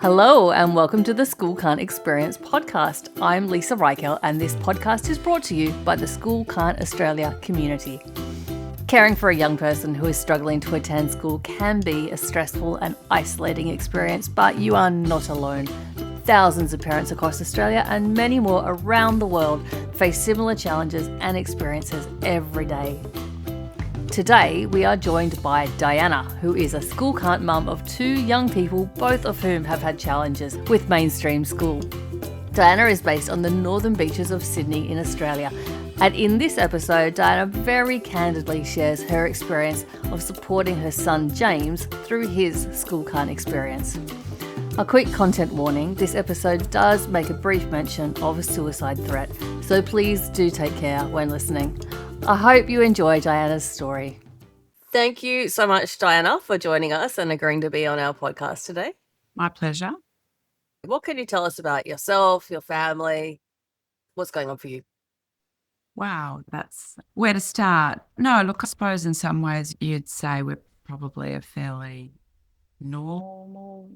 Hello and welcome to the School Can't Experience podcast. I'm Leisa Reichelt and this podcast is brought to you by the School Can't Australia community. Caring for a young person who is struggling to attend school can be a stressful and isolating experience, but you are not alone. Thousands of parents across Australia and many more around the world face similar challenges and experiences every day. Today, we are joined by Diana, who is a school can't mum of two young people, both of whom have had challenges with mainstream school. Diana is based on the northern beaches of Sydney in Australia. And in this episode, Diana very candidly shares her experience of supporting her son James through his school can't experience. A quick content warning, this episode does make a brief mention of a suicide threat, so please do take care when listening. I hope you enjoy Diana's story. Thank you so much, Diana, for joining us and agreeing to be on our podcast today. My pleasure. What can you tell us about yourself, your family? What's going on for you? Wow, that's where to start. No, look, I suppose in some ways you'd say we're probably a fairly normal.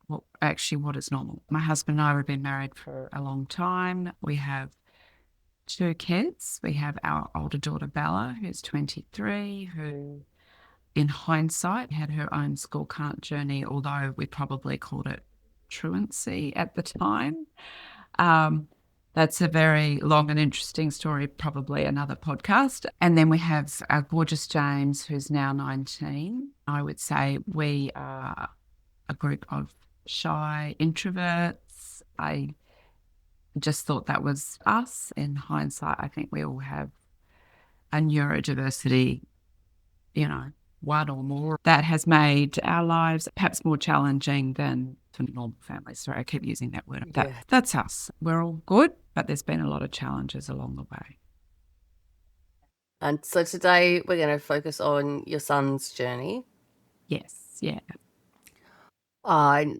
Well, actually, what is normal? My husband and I have been married for a long time. We have two kids. We have our older daughter, Bella, who's 23, who, in hindsight, had her own school can't journey, although we probably called it truancy at the time. That's a very long and interesting story, probably another podcast. And then we have our gorgeous James, who's now 19. I would say we are a group of shy introverts. I just thought that was us. In hindsight, I think we all have a neurodiversity, one or more, that has made our lives perhaps more challenging than for normal families. Sorry, I keep using that word. That's us. We're all good, but there's been a lot of challenges along the way. And so today we're going to focus on your son's journey. Yes, yeah. I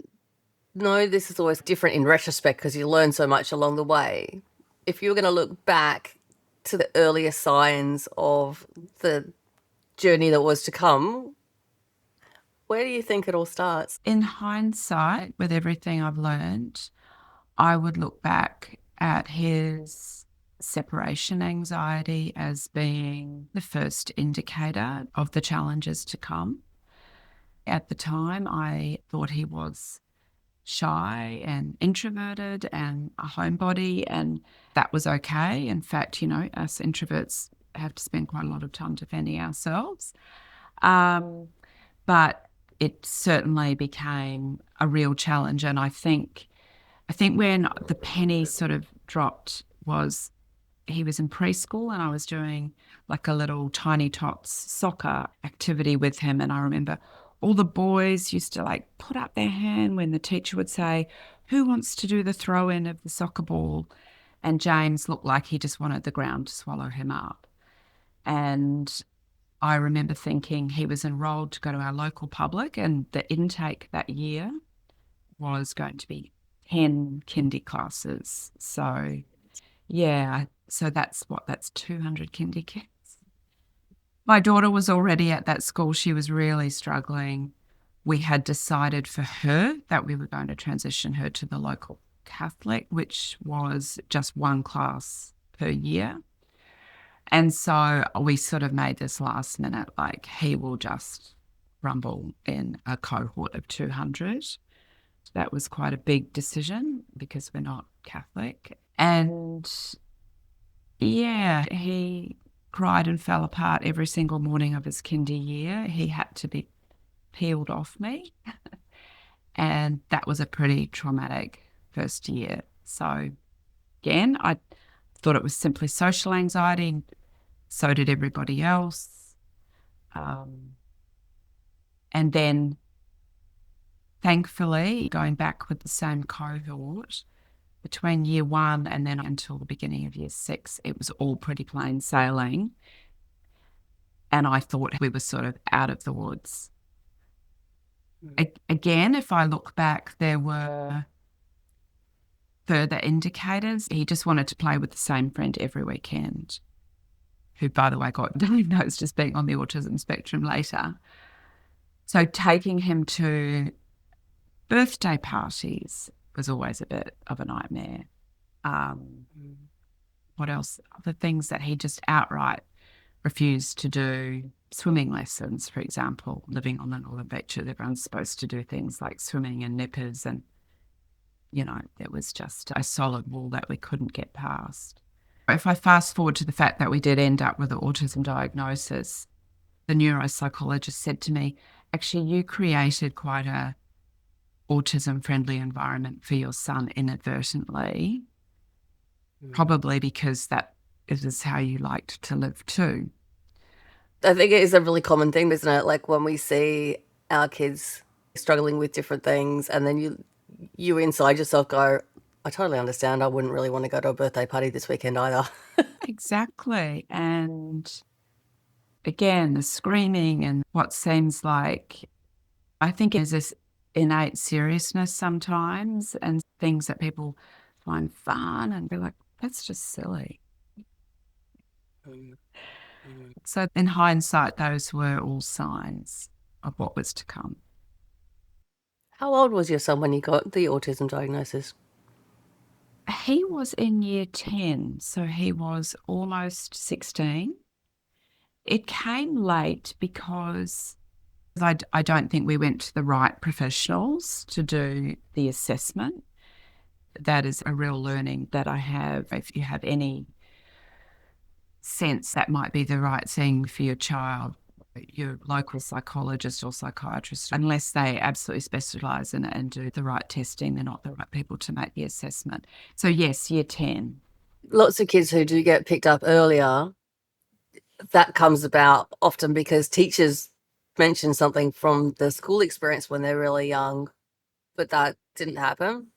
know this is always different in retrospect because you learn so much along the way. If you were going to look back to the earlier signs of the journey that was to come, where do you think it all starts? In hindsight, with everything I've learned, I would look back at his separation anxiety as being the first indicator of the challenges to come. At the time, I thought he was shy and introverted and a homebody, and that was okay. In fact, us introverts have to spend quite a lot of time defending ourselves. But it certainly became a real challenge. And I think when the penny sort of dropped was he was in preschool and I was doing like a little Tiny Tots soccer activity with him. And I remember all the boys used to put up their hand when the teacher would say, "Who wants to do the throw in of the soccer ball?" And James looked like he just wanted the ground to swallow him up. And I remember thinking he was enrolled to go to our local public, and the intake that year was going to be 10 kindy classes. So, that's 200 kindy kids. My daughter was already at that school. She was really struggling. We had decided for her that we were going to transition her to the local Catholic, which was just one class per year. And so we sort of made this last minute, he will just rumble in a cohort of 200. That was quite a big decision because we're not Catholic. And he cried and fell apart every single morning of his kindy year. He had to be peeled off me. And that was a pretty traumatic first year. So again, I thought it was simply social anxiety. So did everybody else. And then thankfully, going back with the same cohort, between year 1 and then until the beginning of year 6, it was all pretty plain sailing. And I thought we were sort of out of the woods. Again, if I look back, there were further indicators. He just wanted to play with the same friend every weekend, who, by the way, got diagnosed as being on the autism spectrum later. So taking him to Birthday parties was always a bit of a nightmare. What else? The things that he just outright refused to do. Swimming lessons, for example, living on the northern beaches, everyone's supposed to do things like swimming and nippers, and there was just a solid wall that we couldn't get past. If I fast forward to the fact that we did end up with an autism diagnosis, the neuropsychologist said to me, actually, you created quite a autism-friendly environment for your son inadvertently, probably because that is how you liked to live too. I think it is a really common thing, isn't it? Like when we see our kids struggling with different things, and then you inside yourself go, I totally understand. I wouldn't really want to go to a birthday party this weekend either. Exactly. And again, the screaming and what seems like, I think there's this innate seriousness sometimes and things that people find fun and be like, that's just silly. So in hindsight, those were all signs of what was to come. How old was your son when you got the autism diagnosis? He was in year 10, so he was almost 16. It came late because I don't think we went to the right professionals to do the assessment. That is a real learning that I have. If you have any sense that might be the right thing for your child, your local psychologist or psychiatrist, unless they absolutely specialise in it and do the right testing, they're not the right people to make the assessment. So yes, year 10. Lots of kids who do get picked up earlier, that comes about often because teachers mention something from the school experience when they're really young, but that didn't happen.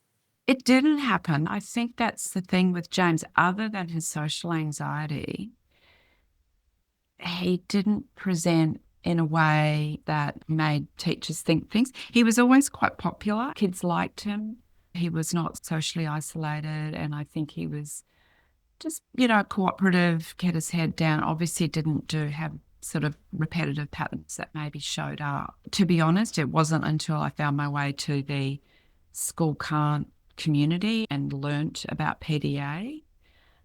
It didn't happen. I think that's the thing with James. Other than his social anxiety, he didn't present in a way that made teachers think things. He was always quite popular. Kids liked him. He was not socially isolated, and I think he was just, cooperative, kept his head down. Obviously didn't have sort of repetitive patterns that maybe showed up. To be honest, it wasn't until I found my way to the school can't community and learnt about PDA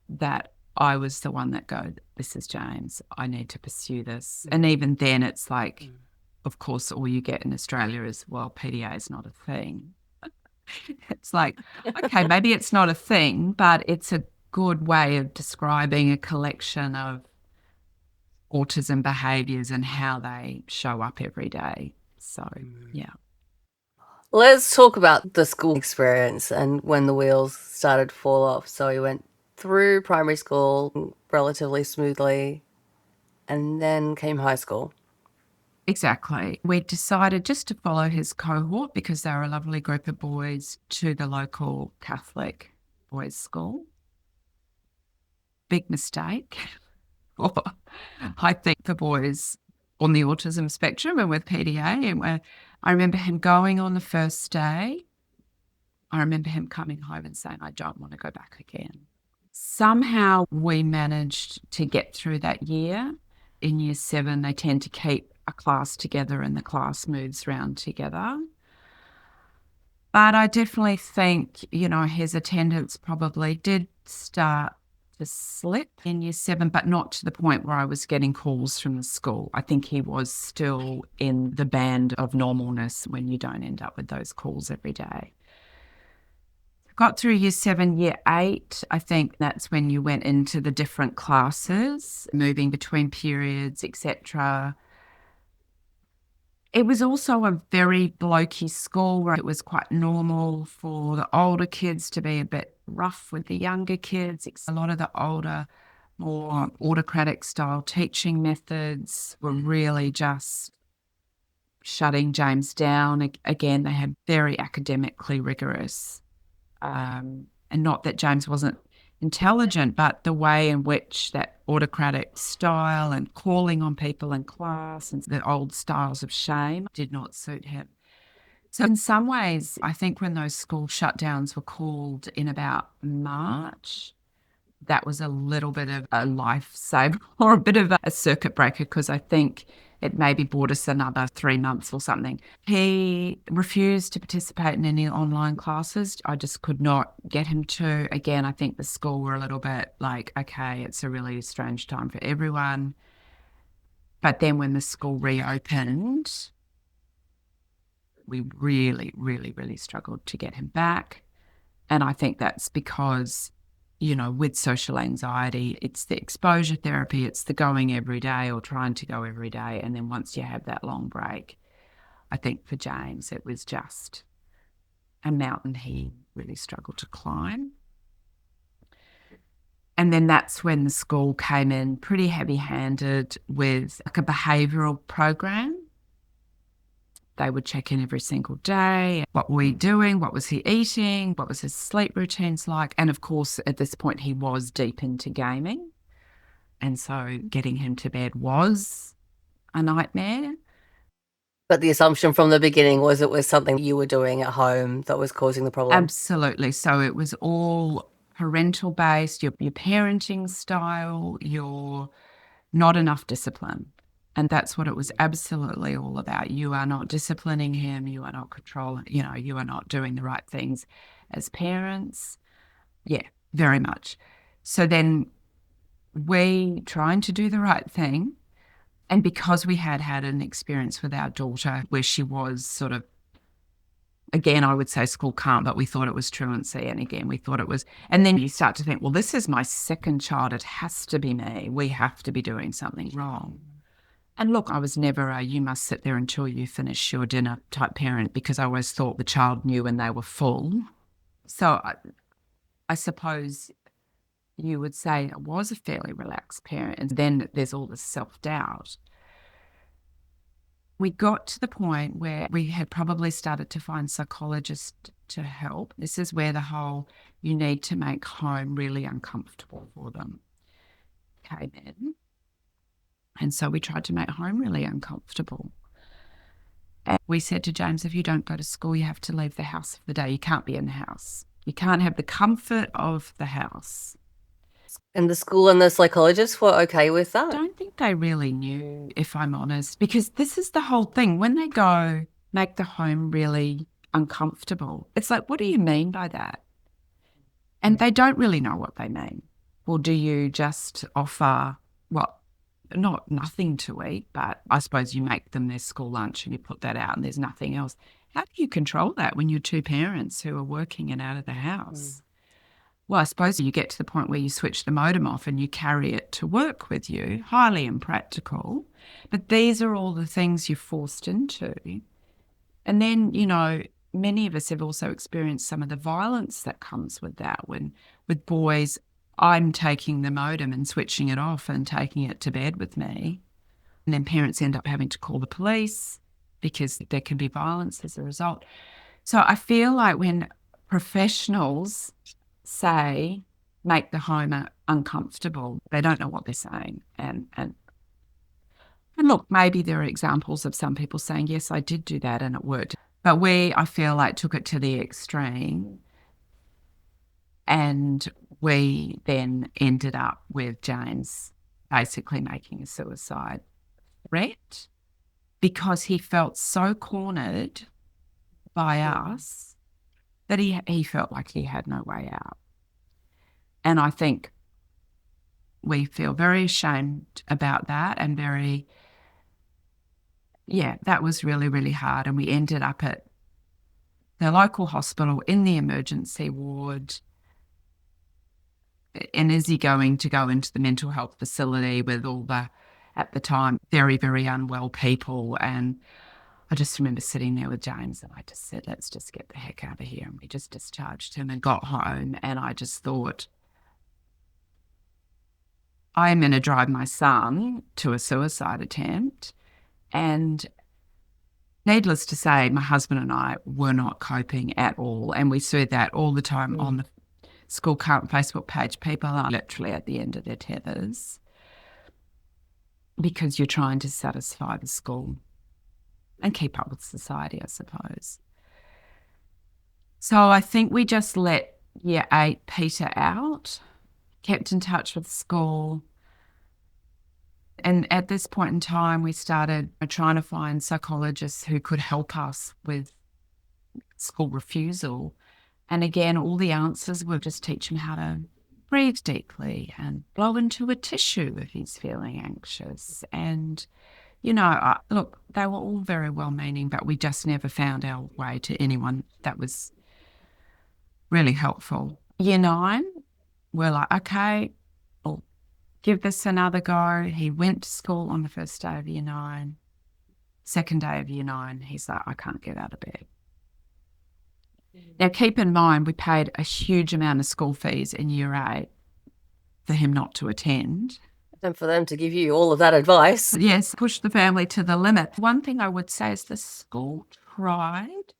that I was the one that this is James, I need to pursue this. And even then it's like, of course, all you get in Australia is, well, PDA is not a thing. It's like, okay, maybe it's not a thing, but it's a good way of describing a collection of autism behaviours and how they show up every day. So, yeah. Let's talk about the school experience and when the wheels started to fall off. So he went through primary school relatively smoothly and then came high school. Exactly. We decided just to follow his cohort because they were a lovely group of boys to the local Catholic boys' school. Big mistake. I think the boys on the autism spectrum and with PDA. And I remember him going on the first day. I remember him coming home and saying, I don't want to go back again. Somehow we managed to get through that year. In year 7, they tend to keep a class together and the class moves around together. But I definitely think, his attendance probably did start to slip in year 7, but not to the point where I was getting calls from the school. I think he was still in the band of normalness when you don't end up with those calls every day. Got through year 7, year 8, I think that's when you went into the different classes, moving between periods, etc. It was also a very blokey school where it was quite normal for the older kids to be a bit rough with the younger kids. A lot of the older, more autocratic style teaching methods were really just shutting James down. Again, they had very academically rigorous. And not that James wasn't intelligent, but the way in which that autocratic style and calling on people in class and the old styles of shame did not suit him. So in some ways, I think when those school shutdowns were called in about March, that was a little bit of a lifesaver or a bit of a circuit breaker, because I think It maybe bought us another 3 months or something. He refused to participate in any online classes. I just could not get him to. Again, I think the school were a little bit like, okay, it's a really strange time for everyone. But then when the school reopened, we really, really, really struggled to get him back. And I think that's because, with social anxiety, it's the exposure therapy, it's the going every day or trying to go every day. And then once you have that long break, I think for James, it was just a mountain he really struggled to climb. And then that's when the school came in pretty heavy-handed with like a behavioural program. They would check in every single day. What were we doing? What was he eating? What was his sleep routines like? And of course, at this point, he was deep into gaming. And so getting him to bed was a nightmare. But the assumption from the beginning was it was something you were doing at home that was causing the problem. Absolutely. So it was all parental based, your parenting style, your not enough discipline. And that's what it was absolutely all about. You are not disciplining him. You are not controlling, you are not doing the right things as parents. Yeah, very much. So then we trying to do the right thing. And because we had had an experience with our daughter where she was sort of, again, I would say school can't, but we thought it was truancy. And again, we thought it was. And then you start to think, well, this is my second child. It has to be me. We have to be doing something wrong. And look, I was never a you must sit there until you finish your dinner type parent because I always thought the child knew when they were full. So I suppose you would say I was a fairly relaxed parent. And then there's all this self-doubt. We got to the point where we had probably started to find psychologists to help. This is where the whole you need to make home really uncomfortable for them came in. And so we tried to make home really uncomfortable. And we said to James, if you don't go to school, you have to leave the house for the day. You can't be in the house. You can't have the comfort of the house. And the school and the psychologists were okay with that? I don't think they really knew, if I'm honest, because this is the whole thing. When they go, make the home really uncomfortable, it's like, what do you mean by that? And they don't really know what they mean. Well, do you just offer, not nothing to eat, but I suppose you make them their school lunch and you put that out and there's nothing else. How do you control that when you're two parents who are working and out of the house? Well, I suppose you get to the point where you switch the modem off and you carry it to work with you, highly impractical. But these are all the things you're forced into. And then, many of us have also experienced some of the violence that comes with that. When with boys, I'm taking the modem and switching it off and taking it to bed with me. And then parents end up having to call the police because there can be violence as a result. So I feel like when professionals say, make the home uncomfortable, they don't know what they're saying. And look, maybe there are examples of some people saying, yes, I did do that and it worked. But I feel like, took it to the extreme. And we then ended up with James basically making a suicide threat because he felt so cornered by us that he felt like he had no way out. And I think we feel very ashamed about that and that was really, really hard. And we ended up at the local hospital in the emergency ward. And is he going to go into the mental health facility with all the, at the time, very, very unwell people? And I just remember sitting there with James and I just said, let's just get the heck out of here. And we just discharged him and got home. And I just thought, I'm going to drive my son to a suicide attempt. And needless to say, my husband and I were not coping at all. And we see that all the time on the school current Facebook page. People are literally at the end of their tethers because you're trying to satisfy the school and keep up with society, I suppose. So I think we just let year 8 peter out, kept in touch with school. And at this point in time, we started trying to find psychologists who could help us with school refusal. And again, all the answers were just teach him how to breathe deeply and blow into a tissue if he's feeling anxious. And, look, they were all very well-meaning, but we just never found our way to anyone that was really helpful. Year 9, we're like, okay, we'll give this another go. He went to school on the first day of Year 9. Second day of Year 9, he's like, I can't get out of bed. Now, keep in mind, we paid a huge amount of school fees in Year 8 for him not to attend. And for them to give you all of that advice. Yes, push the family to the limit. One thing I would say is the school tried,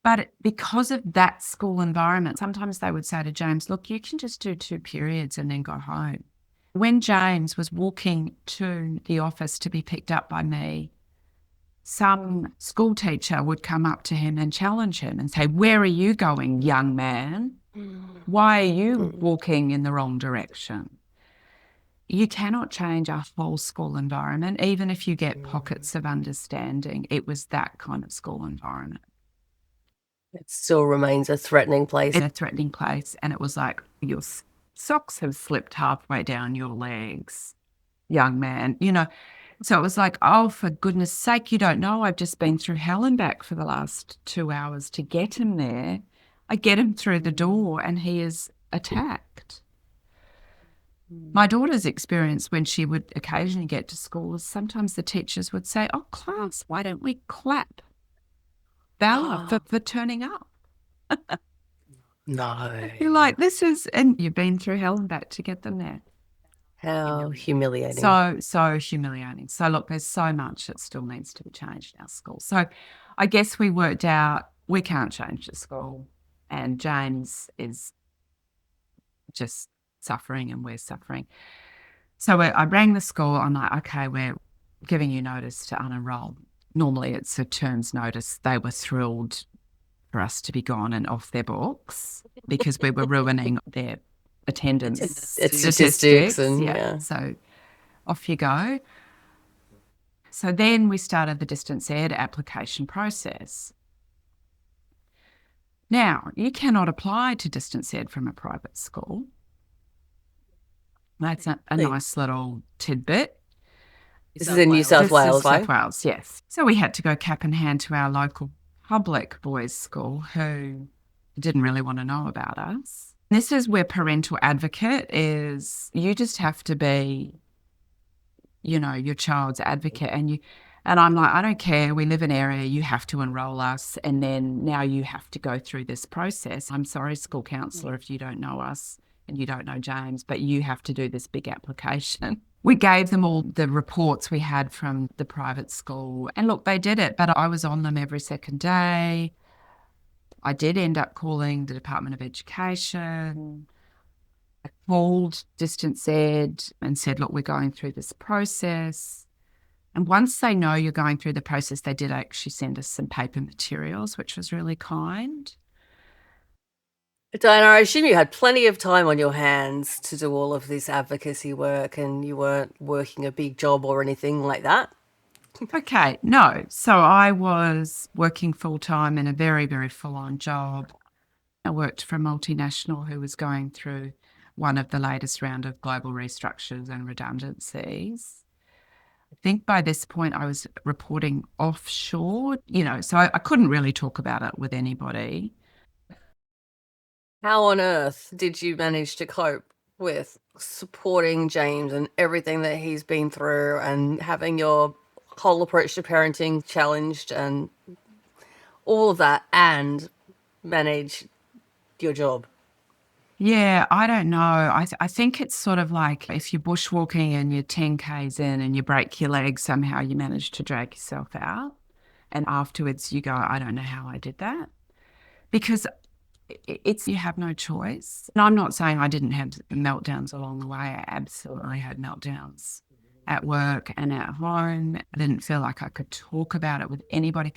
but because of that school environment, sometimes they would say to James, look, you can just do 2 periods and then go home. When James was walking to the office to be picked up by me, some school teacher would come up to him and challenge him and say, where are you going, young man? Why are you walking in the wrong direction? You cannot change a whole school environment, even if you get pockets of understanding. It was that kind of school environment. It still remains a threatening place. It's a threatening place. And it was like, your socks have slipped halfway down your legs, young man, So it was like, oh, for goodness sake, you don't know. I've just been through hell and back for the last 2 hours to get him there. I get him through the door and he is attacked. My daughter's experience when she would occasionally get to school was sometimes the teachers would say, oh, class, why don't we clap Bella for turning up? No. You're like, and you've been through hell and back to get them there. How humiliating. So humiliating. So look, there's so much that still needs to be changed in our school. So I guess we worked out we can't change the school, and James is just suffering and we're suffering. So I rang the school. I'm like, okay, we're giving you notice to unenroll. Normally it's a term's notice. They were thrilled for us to be gone and off their books because we were ruining their attendance statistics and yeah. So off you go. So then we started the distance ed application process. Now, you cannot apply to distance ed from a private school. That's a nice little tidbit. This is in New South Wales, right? New South Wales, yes. So we had to go cap in hand to our local public boys' school who didn't really want to know about us. This is where parental advocate is. You just have to be, your child's advocate. And I'm like, I don't care. We live in an area. You have to enroll us. And then now you have to go through this process. I'm sorry, school counsellor, if you don't know us and you don't know James, but you have to do this big application. We gave them all the reports we had from the private school. And look, they did it, but I was on them every second day. I did end up calling the Department of Education. I called Distance Ed and said, look, we're going through this process. And once they know you're going through the process, they did actually send us some paper materials, which was really kind. Diana, I assume you had plenty of time on your hands to do all of this advocacy work and you weren't working a big job or anything like that? Okay, no. So I was working full-time in a very, very full-on job. I worked for a multinational who was going through one of the latest round of global restructures and redundancies. I think by this point I was reporting offshore, so I couldn't really talk about it with anybody. How on earth did you manage to cope with supporting James and everything that he's been through and having your whole approach to parenting challenged and all of that and manage your job? Yeah, I don't know. I think it's sort of like if you're bushwalking and you're 10 Ks in and you break your leg, somehow you manage to drag yourself out. And afterwards you go, I don't know how I did that. Because you have no choice. And I'm not saying I didn't have meltdowns along the way. I absolutely had meltdowns at work and at home. I didn't feel like I could talk about it with anybody.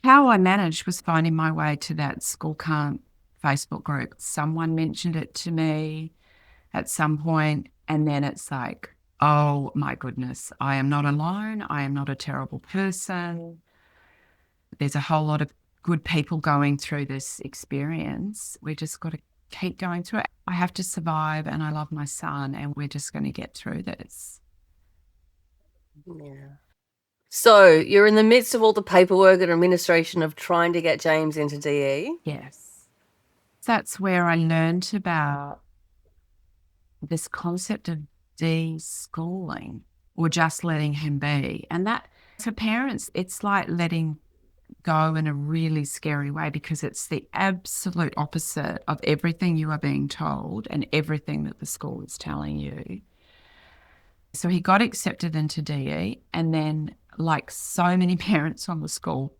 How I managed was finding my way to that School Can't Facebook group. Someone mentioned it to me at some point, and then it's like, oh my goodness, I am not alone. I am not a terrible person. There's a whole lot of good people going through this experience. We just got to keep going through it. I have to survive and I love my son and we're just going to get through this. Yeah. So you're in the midst of all the paperwork and administration of trying to get James into DE. Yes. That's where I learned about this concept of deschooling or just letting him be. And that for parents, it's like letting go in a really scary way because it's the absolute opposite of everything you are being told and everything that the school is telling you. So he got accepted into DE, and then, like so many parents on the school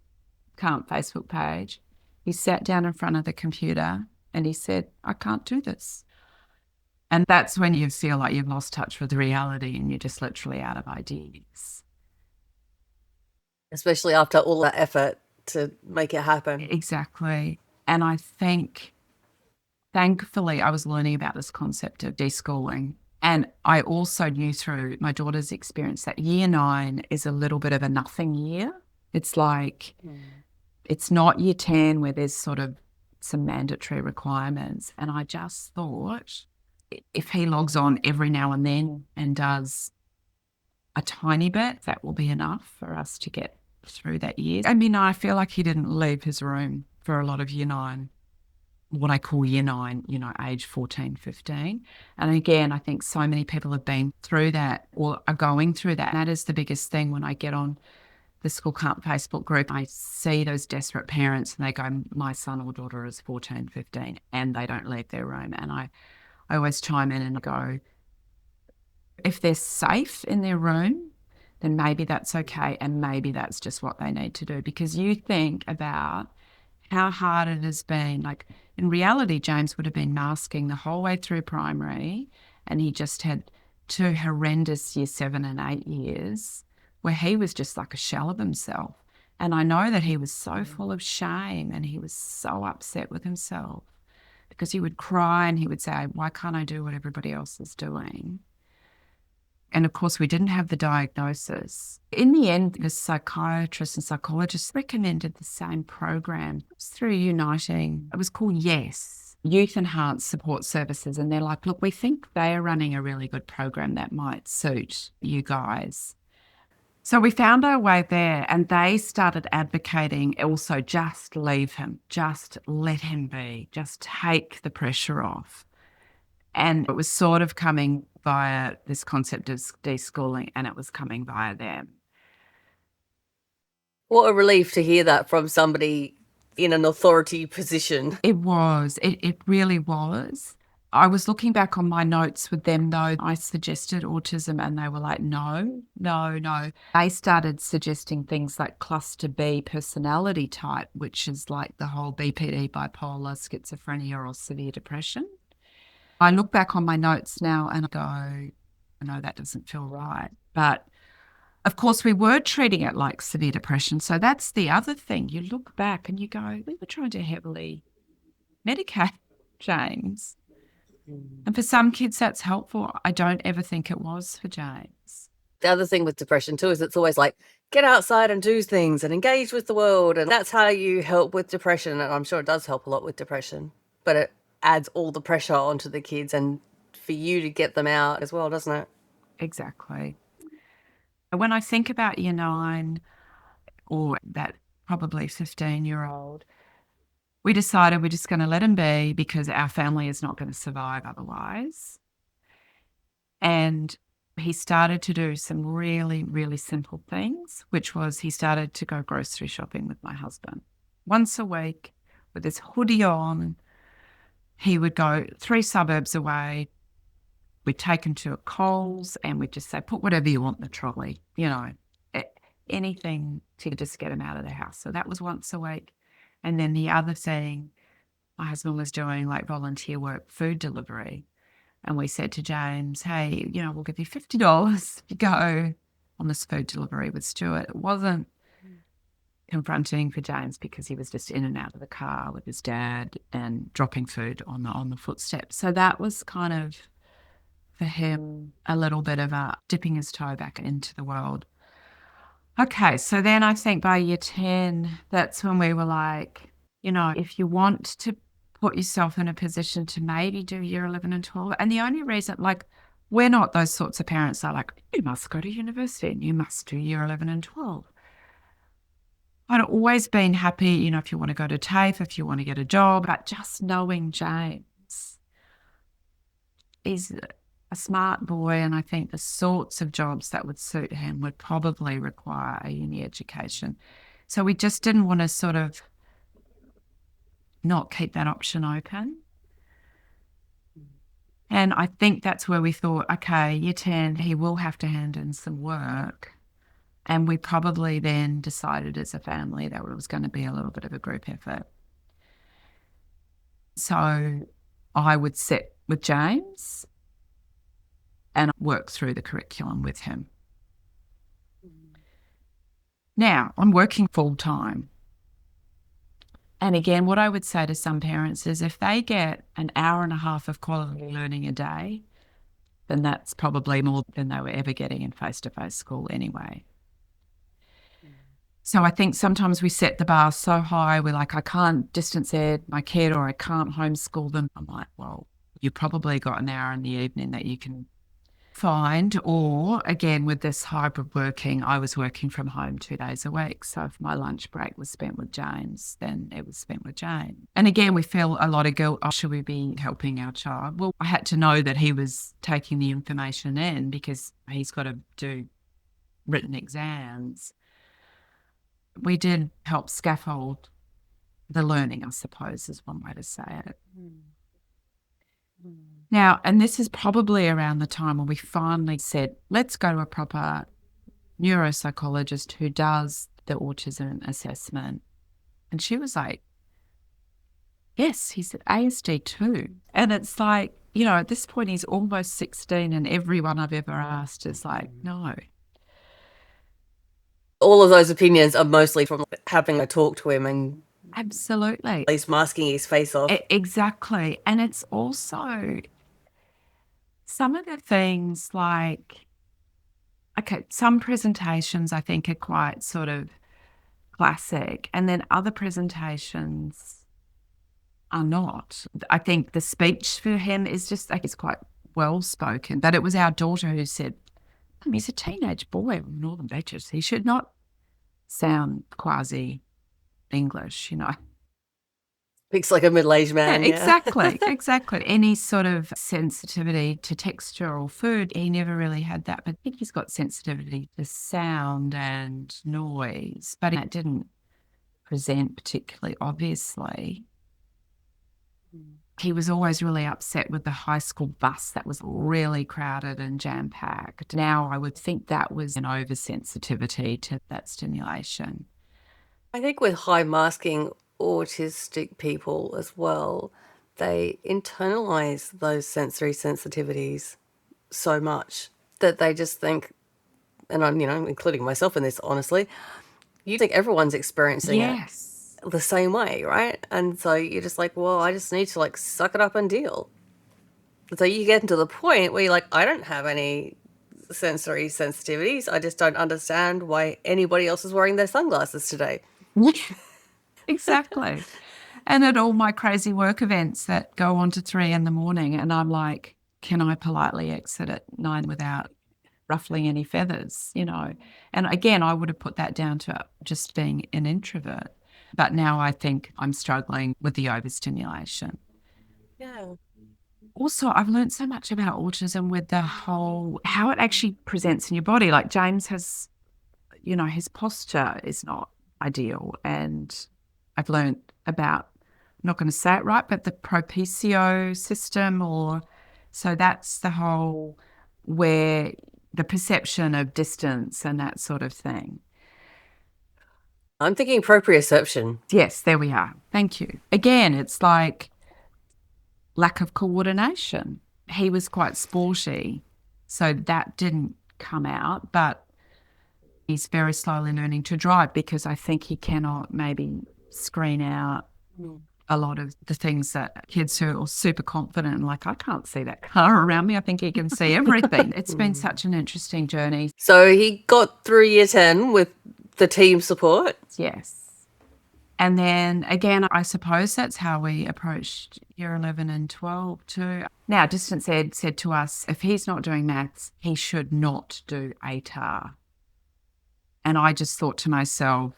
can't Facebook page, he sat down in front of the computer and he said, I can't do this. And that's when you feel like you've lost touch with reality and you're just literally out of ideas. Especially after all that effort to make it happen. Exactly. And I think, thankfully, I was learning about this concept of deschooling. And I also knew through my daughter's experience that year 9 is a little bit of a nothing year. It's like, it's not year 10 where there's sort of some mandatory requirements. And I just thought, if he logs on every now and then and does a tiny bit, that will be enough for us to get through that year. I mean, I feel like he didn't leave his room for a lot of year 9, what I call year 9, age 14, 15. And again, I think so many people have been through that or are going through that. And that is the biggest thing when I get on the School Can't Facebook group. I see those desperate parents and they go, my son or daughter is 14, 15, and they don't leave their room. And I always chime in and go, if they're safe in their room, then maybe that's okay. And maybe that's just what they need to do. Because you think about how hard it has been. Like in reality, James would have been masking the whole way through primary, and he just had 2 horrendous year 7 and 8 years where he was just like a shell of himself. And I know that he was so full of shame and he was so upset with himself because he would cry and he would say, why can't I do what everybody else is doing? And of course, we didn't have the diagnosis. In the end, the psychiatrists and psychologists recommended the same program. It was through Uniting. It was called YES, Youth Enhanced Support Services. And they're like, look, we think they are running a really good program that might suit you guys. So we found our way there and they started advocating also just leave him, just let him be, just take the pressure off. And it was sort of coming via this concept of deschooling and it was coming via them. What a relief to hear that from somebody in an authority position. It was. It really was. I was looking back on my notes with them, though. I suggested autism and they were like, no. They started suggesting things like cluster B personality type, which is like the whole BPD, bipolar, schizophrenia or severe depression. I look back on my notes now and I go, no, that doesn't feel right. But of course, we were treating it like severe depression. So that's the other thing. You look back and you go, we were trying to heavily medicate James. And for some kids, that's helpful. I don't ever think it was for James. The other thing with depression too is it's always like, get outside and do things and engage with the world. And that's how you help with depression. And I'm sure it does help a lot with depression. But it adds all the pressure onto the kids and for you to get them out as well, doesn't it? Exactly. When I think about year 9 or that probably 15-year-old, we decided we're just going to let him be because our family is not going to survive otherwise. And he started to do some really, really simple things, which was he started to go grocery shopping with my husband. Once a week with his hoodie on, he would go 3 suburbs away. We'd take him to a Coles and we'd just say, put whatever you want in the trolley, anything to just get him out of the house. So that was once a week. And then the other thing, my husband was doing like volunteer work, food delivery. And we said to James, hey, we'll give you $50 if you go on this food delivery with Stuart. It wasn't confronting for James because he was just in and out of the car with his dad and dropping food on the footsteps. So that was kind of for him a little bit of a dipping his toe back into the world. Okay, so then I think by year 10, that's when we were like, if you want to put yourself in a position to maybe do year 11 and 12, and the only reason, like, we're not those sorts of parents that are like, you must go to university and you must do year 11 and 12. I'd always been happy, if you want to go to TAFE, if you want to get a job, but just knowing James, he's a smart boy, and I think the sorts of jobs that would suit him would probably require a uni education. So we just didn't want to sort of not keep that option open. And I think that's where we thought, okay, year 10, he will have to hand in some work. And we probably then decided as a family that it was going to be a little bit of a group effort. So I would sit with James and work through the curriculum with him. Now, I'm working full time. And again, what I would say to some parents is if they get an hour and a half of quality learning a day, then that's probably more than they were ever getting in face-to-face school anyway. So I think sometimes we set the bar so high, we're like, I can't distance ed my kid or I can't homeschool them. I'm like, well, you've probably got an hour in the evening that you can find. Or again, with this hybrid working, I was working from home 2 days a week. So if my lunch break was spent with James, then it was spent with James. And again, we feel a lot of guilt. Oh, should we be helping our child? Well, I had to know that he was taking the information in because he's got to do written exams. We did help scaffold the learning, I suppose, is one way to say it. Now, and this is probably around the time when we finally said, let's go to a proper neuropsychologist who does the autism assessment. And she was like, yes, he's at ASD too. And it's like, at this point he's almost 16 and everyone I've ever asked is like, no. All of those opinions are mostly from having a talk to him and absolutely, he's masking his face off. Exactly. And it's also some of the things like, okay, some presentations I think are quite sort of classic, and then other presentations are not. I think the speech for him is just like, it's quite well spoken, but it was our daughter who said, he's a teenage boy from Northern Beaches. He should not sound quasi English, Speaks like a middle-aged man. Yeah, exactly. Any sort of sensitivity to texture or food, he never really had that. But I think he's got sensitivity to sound and noise, but that didn't present particularly obviously. He was always really upset with the high school bus that was really crowded and jam-packed. Now I would think that was an oversensitivity to that stimulation. I think with high masking autistic people as well, they internalize those sensory sensitivities so much that they just think, and I'm, including myself in this, honestly, you think everyone's experiencing it the same way, right? And so you're just like, well, I just need to like suck it up and deal. So you get to the point where you're like, I don't have any sensory sensitivities. I just don't understand why anybody else is wearing their sunglasses today. Exactly. And at all my crazy work events that go on to 3 a.m, and I'm like, can I politely exit at 9 without ruffling any feathers, And again, I would have put that down to just being an introvert. But now I think I'm struggling with the overstimulation. Yeah. Also, I've learned so much about autism with the whole, how it actually presents in your body. Like James has, his posture is not ideal. And I've learned about, I'm not going to say it right, but the propicio system, so that's the whole where the perception of distance and that sort of thing. I'm thinking proprioception. Yes, there we are. Thank you. Again, it's like lack of coordination. He was quite sporty, so that didn't come out, but he's very slowly learning to drive because I think he cannot maybe screen out a lot of the things that kids who are super confident and like, I can't see that car around me. I think he can see everything. It's been such an interesting journey. So he got through year 10 with the team support. Yes. And then again, I suppose that's how we approached year 11 and 12 too. Now, Distance Ed said to us, if he's not doing maths, he should not do ATAR. And I just thought to myself,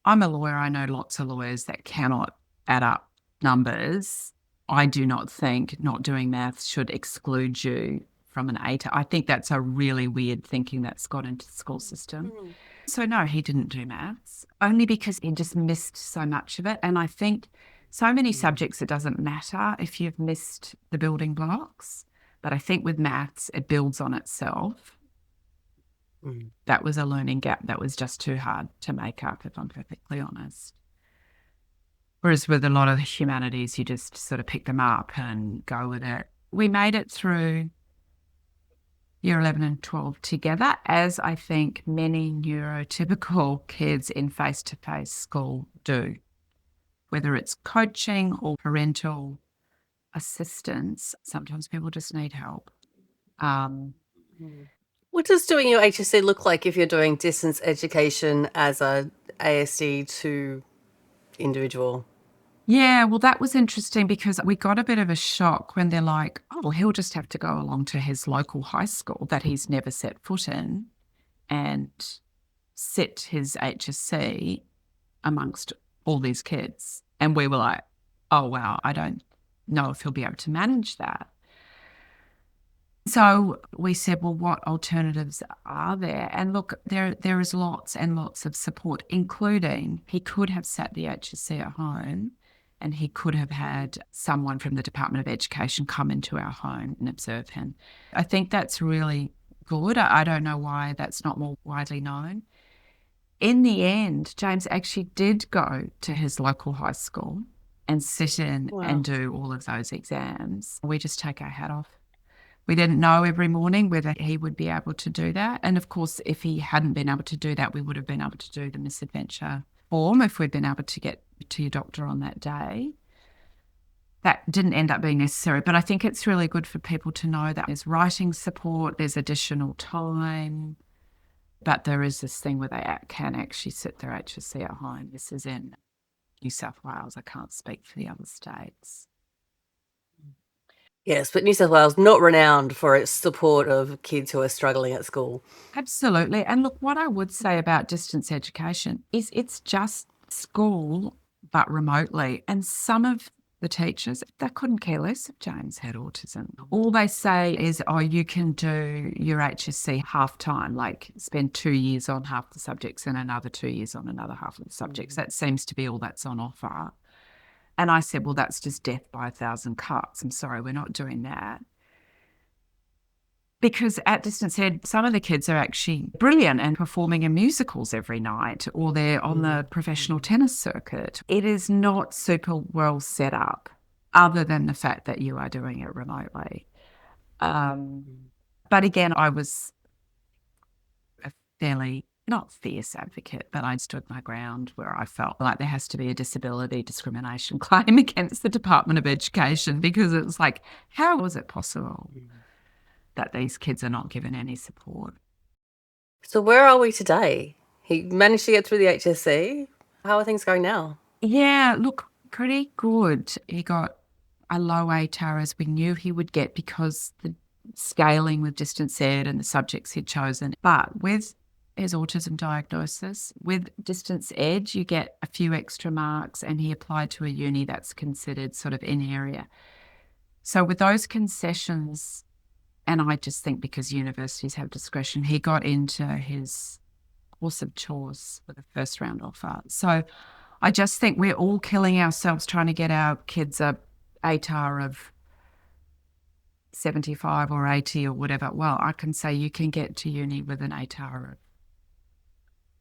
I'm a lawyer. I know lots of lawyers that cannot add up numbers. I do not think not doing maths should exclude you from an ATAR. I think that's a really weird thinking that's got into the school system. So no, he didn't do maths, only because he just missed so much of it. And I think so many subjects, it doesn't matter if you've missed the building blocks. But I think with maths, it builds on itself. That was a learning gap that was just too hard to make up, if I'm perfectly honest. Whereas with a lot of the humanities, you just sort of pick them up and go with it. We made it through year 11 and 12 together, as I think many neurotypical kids in face-to-face school do, whether it's coaching or parental assistance. Sometimes people just need help. What does doing your HSC look like if you're doing distance education as a ASD2 individual? Yeah, well, that was interesting because we got a bit of a shock when they're like, oh, well, he'll just have to go along to his local high school that he's never set foot in and sit his HSC amongst all these kids. And we were like, oh, wow, I don't know if he'll be able to manage that. So we said, well, what alternatives are there? And look, there is lots and lots of support, including he could have sat the HSC at home and he could have had someone from the Department of Education come into our home and observe him. I think that's really good. I don't know why that's not more widely known. In the end, James actually did go to his local high school and sit in and do all of those exams. We just take our hat off. We didn't know every morning whether he would be able to do that. And of course, if he hadn't been able to do that, we would have been able to do the misadventure form if we'd been able to get to your doctor on that day. That didn't end up being necessary, but I think it's really good for people to know that there's writing support, there's additional time, but there is this thing where they can actually sit their HSC at home. This is in New South Wales. I can't speak for the other states. Yes, but New South Wales not renowned for its support of kids who are struggling at school. Absolutely. And look, what I would say about distance education is it's just school, but remotely. And some of the teachers, they couldn't care less if James had autism. All they say is, oh, you can do your HSC half time, like spend 2 years on half the subjects and another 2 years on another half of the subjects. That seems to be all that's on offer. And I said, well, that's just death by 1,000 cuts. I'm sorry, we're not doing that. Because at Distance Ed, some of the kids are actually brilliant and performing in musicals every night, or they're on the professional tennis circuit. It is not super well set up, other than the fact that you are doing it remotely. But again, I was a fairly, not fierce advocate, but I stood my ground where I felt like there has to be a disability discrimination claim against the Department of Education, because it's like, how was it possible that these kids are not given any support? So where are we today? He managed to get through the HSC. How are things going now? Yeah, look, pretty good. He got a low ATAR as we knew he would get because the scaling with Distance Ed and the subjects he'd chosen. But with his autism diagnosis, with Distance Ed, you get a few extra marks, and he applied to a uni that's considered sort of in area. So with those concessions, and I just think because universities have discretion, he got into his course of choice with a first round offer. So I just think we're all killing ourselves trying to get our kids a ATAR of 75 or 80 or whatever. Well, I can say you can get to uni with an ATAR of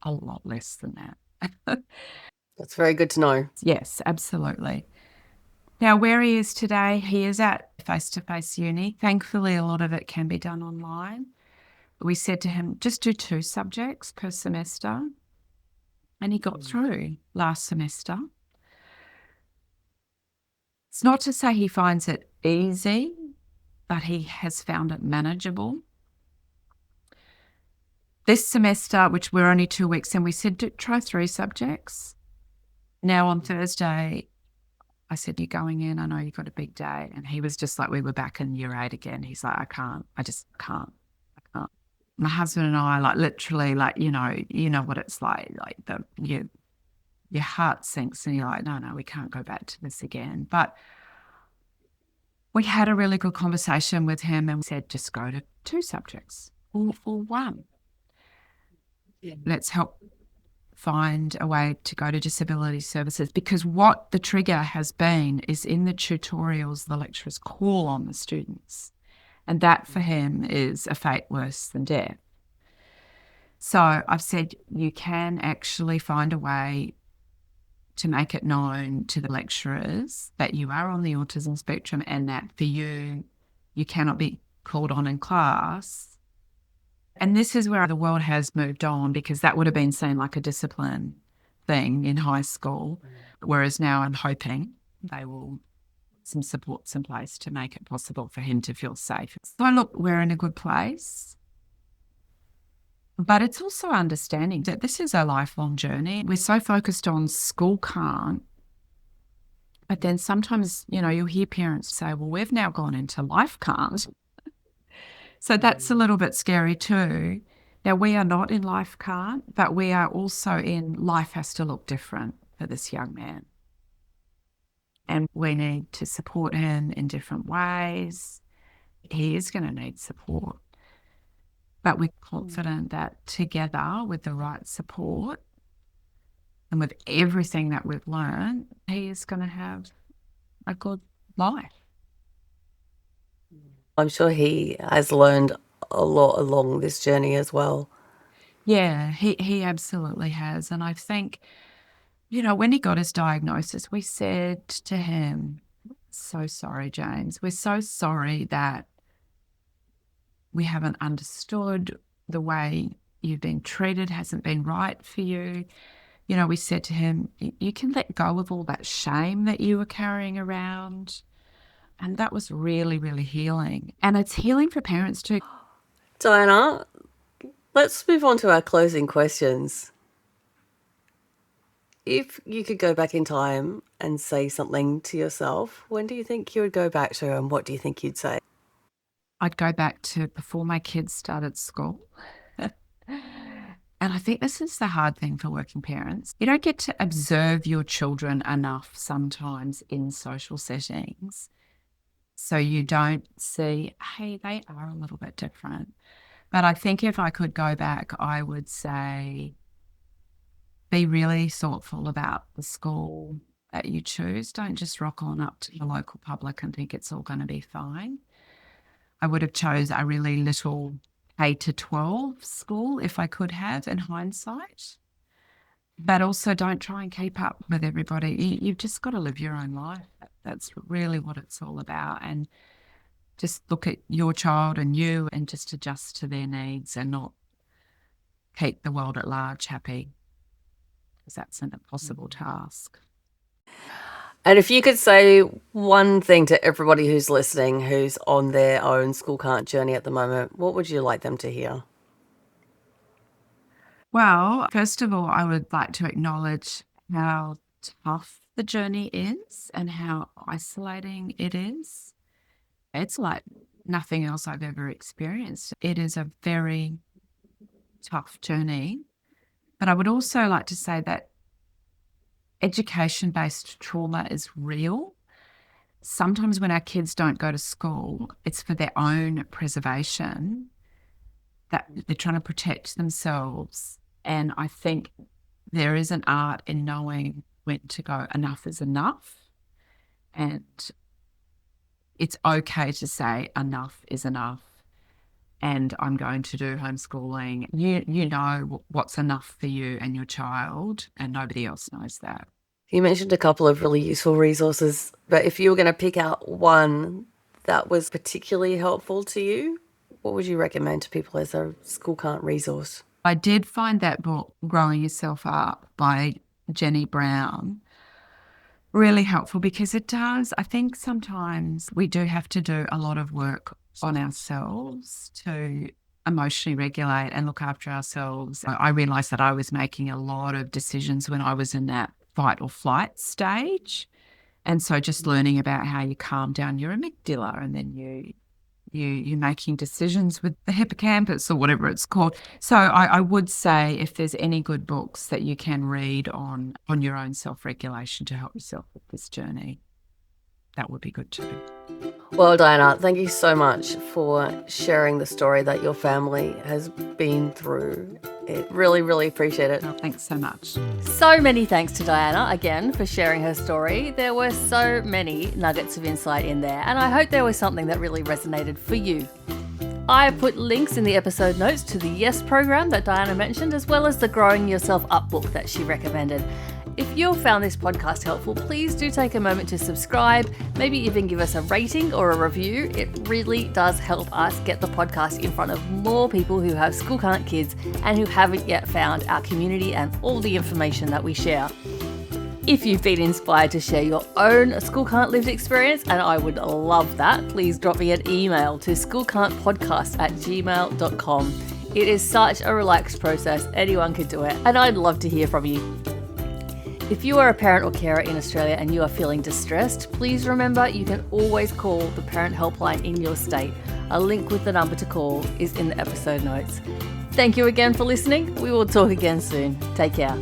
a lot less than that. That's very good to know. Yes, absolutely. Now, where he is today, he is at face-to-face uni. Thankfully, a lot of it can be done online. We said to him, just do 2 subjects per semester. And he got through last semester. It's not to say he finds it easy, but he has found it manageable. This semester, which we're only 2 weeks in, we said, try 3 subjects. Now on Thursday, I said, you're going in, I know you've got a big day. And he was just like, we were back in year 8 again. He's like, I just can't. My husband and I, like, literally, like, you know what it's like your heart sinks and you're like, no, we can't go back to this again. But we had a really good conversation with him and said, just go to 2 subjects or 1. Yeah. Let's help find a way to go to disability services, because what the trigger has been is in the tutorials, the lecturers call on the students. And that for him is a fate worse than death. So I've said you can actually find a way to make it known to the lecturers that you are on the autism spectrum and that for you cannot be called on in class. And this is where the world has moved on, because that would have been seen like a discipline thing in high school, whereas now I'm hoping they will some supports in place to make it possible for him to feel safe. So look, we're in a good place. But it's also understanding that this is a lifelong journey. We're so focused on school can't, but then sometimes, you'll hear parents say, well, we've now gone into life can't. So that's a little bit scary too. Now, we are not in life can't, but we are also in life has to look different for this young man. And we need to support him in different ways. He is going to need support. But we're confident that together with the right support and with everything that we've learned, he is going to have a good life. I'm sure he has learned a lot along this journey as well. Yeah, he absolutely has. And I think, when he got his diagnosis, we said to him, so sorry, James. We're so sorry that we haven't understood the way you've been treated hasn't been right for you. We said to him, you can let go of all that shame that you were carrying around. And that was really, really healing. And it's healing for parents too. Diana, let's move on to our closing questions. If you could go back in time and say something to yourself, when do you think you would go back to, and what do you think you'd say? I'd go back to before my kids started school. And I think this is the hard thing for working parents. You don't get to observe your children enough sometimes in social settings. So you don't see, hey, they are a little bit different. But I think if I could go back, I would say be really thoughtful about the school that you choose. Don't just rock on up to the local public and think it's all going to be fine. I would have chose a really little K to 12 school if I could have in hindsight. But also don't try and keep up with everybody. You've just got to live your own life. That's really what it's all about. And just look at your child and you and just adjust to their needs and not keep the world at large happy, because that's an impossible task. And if you could say one thing to everybody who's listening, who's on their own school can't journey at the moment, what would you like them to hear? Well, first of all, I would like to acknowledge how tough the journey is and how isolating it is. It's like nothing else I've ever experienced. It is a very tough journey. But I would also like to say that education-based trauma is real. Sometimes when our kids don't go to school, it's for their own preservation, that they're trying to protect themselves. And I think there is an art in knowing when to go, enough is enough. And it's okay to say enough is enough. And I'm going to do homeschooling. You know what's enough for you and your child, and nobody else knows that. You mentioned a couple of really useful resources, but if you were going to pick out one that was particularly helpful to you, what would you recommend to people as a school can't resource? I did find that book, Growing Yourself Up by Jenny Brown, Really helpful because it does. I think sometimes we do have to do a lot of work on ourselves to emotionally regulate and look after ourselves. I realised that I was making a lot of decisions when I was in that fight or flight stage. And so just learning about how you calm down your amygdala, and then you're making decisions with the hippocampus or whatever it's called. So I would say if there's any good books that you can read on your own self-regulation to help yourself with this journey, that would be good too. Well, Diana, thank you so much for sharing the story that your family has been through. Really, really appreciate it. Oh, thanks so much. So many thanks to Diana again for sharing her story. There were so many nuggets of insight in there, and I hope there was something that really resonated for you. I put links in the episode notes to the Yes program that Diana mentioned, as well as the Growing Yourself Up book that she recommended. If you found this podcast helpful, please do take a moment to subscribe, maybe even give us a rating or a review. It really does help us get the podcast in front of more people who have school can't kids and who haven't yet found our community and all the information that we share. If you've been inspired to share your own school can't lived experience, and I would love that, please drop me an email to schoolcan'tpodcast@gmail.com. It is such a relaxed process, anyone could do it, and I'd love to hear from you. If you are a parent or carer in Australia and you are feeling distressed, please remember you can always call the parent helpline in your state. A link with the number to call is in the episode notes. Thank you again for listening. We will talk again soon. Take care.